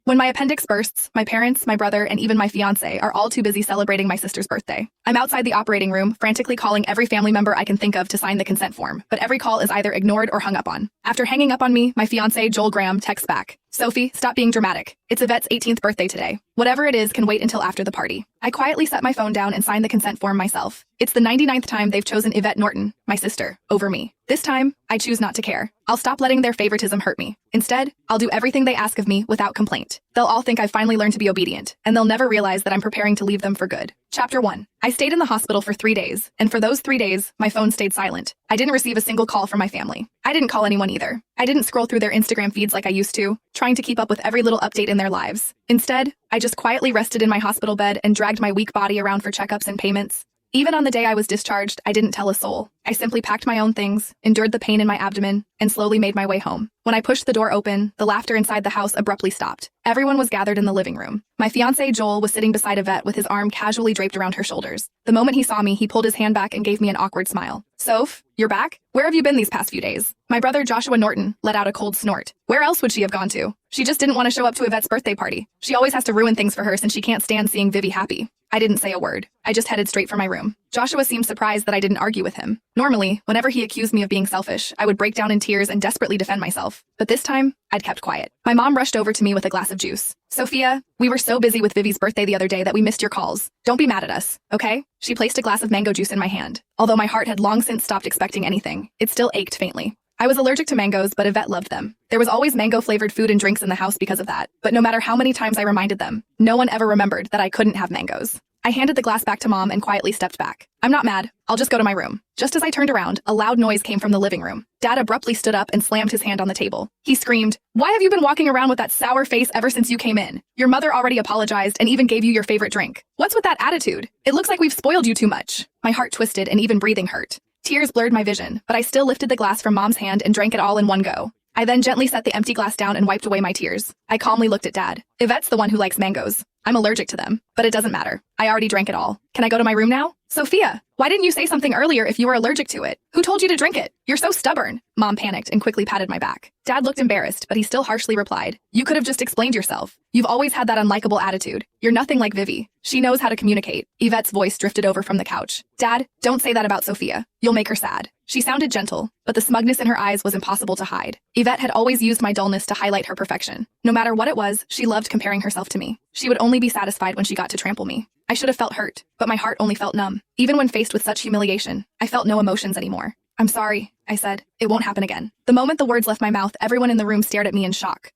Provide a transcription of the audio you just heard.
When my appendix bursts, my parents, my brother, and even my fiancé are all too busy celebrating my sister's birthday. I'm outside the operating room, frantically calling every family member I can think of to sign the consent form, but every call is either ignored or hung up on. After hanging up on me, my fiancé, Joel Graham, texts back, "Sophie, stop being dramatic. It's Yvette's 18th birthday today. Whatever it is can wait until after the party." I quietly set my phone down and sign the consent form myself. It's the 99th time they've chosen Yvette Norton, my sister, over me. This time, I choose not to care. I'll stop letting their favoritism hurt me. Instead, I'll do everything they ask of me without complaint. They'll all think I've finally learned to be obedient, and they'll never realize that I'm preparing to leave them for good. Chapter 1. I stayed in the hospital for 3 days, and for those 3 days, my phone stayed silent. I didn't receive a single call from my family. I didn't call anyone either. I didn't scroll through their Instagram feeds like I used to, trying to keep up with every little update in their lives. Instead, I just quietly rested in my hospital bed and dragged my weak body around for checkups and payments. Even on the day I was discharged, I didn't tell a soul. I simply packed my own things, endured the pain in my abdomen, and slowly made my way home. When I pushed the door open, the laughter inside the house abruptly stopped. Everyone was gathered in the living room. My fiancé Joel was sitting beside Yvette with his arm casually draped around her shoulders. The moment he saw me, he pulled his hand back and gave me an awkward smile. "Soph, you're back? Where have you been these past few days?" My brother Joshua Norton let out a cold snort. Where else would she have gone to? She just didn't want to show up to Yvette's birthday party. She always has to ruin things for her since she can't stand seeing Vivi happy. I didn't say a word. I just headed straight for my room. Joshua seemed surprised that I didn't argue with him. Normally, whenever he accused me of being selfish, I would break down in tears and desperately defend myself. But this time, I'd kept quiet. My mom rushed over to me with a glass of juice. "Sophia, we were so busy with Vivi's birthday the other day that we missed your calls. Don't be mad at us, okay?" She placed a glass of mango juice in my hand. Although my heart had long since stopped expecting anything, it still ached faintly. I was allergic to mangoes, but Yvette loved them. There was always mango-flavored food and drinks in the house because of that. But no matter how many times I reminded them, no one ever remembered that I couldn't have mangoes. I handed the glass back to Mom and quietly stepped back. "I'm not mad. I'll just go to my room." Just as I turned around, a loud noise came from the living room. Dad abruptly stood up and slammed his hand on the table. He screamed, "Why have you been walking around with that sour face ever since you came in? Your mother already apologized and even gave you your favorite drink. What's with that attitude? It looks like we've spoiled you too much." My heart twisted and even breathing hurt. Tears blurred my vision, but I still lifted the glass from Mom's hand and drank it all in one go. I then gently set the empty glass down and wiped away my tears. I calmly looked at Dad. "Yvette's the one who likes mangoes. I'm allergic to them, but it doesn't matter. I already drank it all. Can I go to my room now?" "Sophia, why didn't you say something earlier if you were allergic to it? Who told you to drink it? You're so stubborn." Mom panicked and quickly patted my back. Dad looked embarrassed, but he still harshly replied, "You could have just explained yourself. You've always had that unlikable attitude. You're nothing like Vivi. She knows how to communicate." Yvette's voice drifted over from the couch. "Dad, don't say that about Sophia. You'll make her sad." She sounded gentle, but the smugness in her eyes was impossible to hide. Yvette had always used my dullness to highlight her perfection. No matter what it was, she loved comparing herself to me. She would only be satisfied when she got to trample me. I should have felt hurt, but my heart only felt numb. Even when faced with such humiliation, I felt no emotions anymore. "I'm sorry," I said. "It won't happen again." The moment the words left my mouth, everyone in the room stared at me in shock.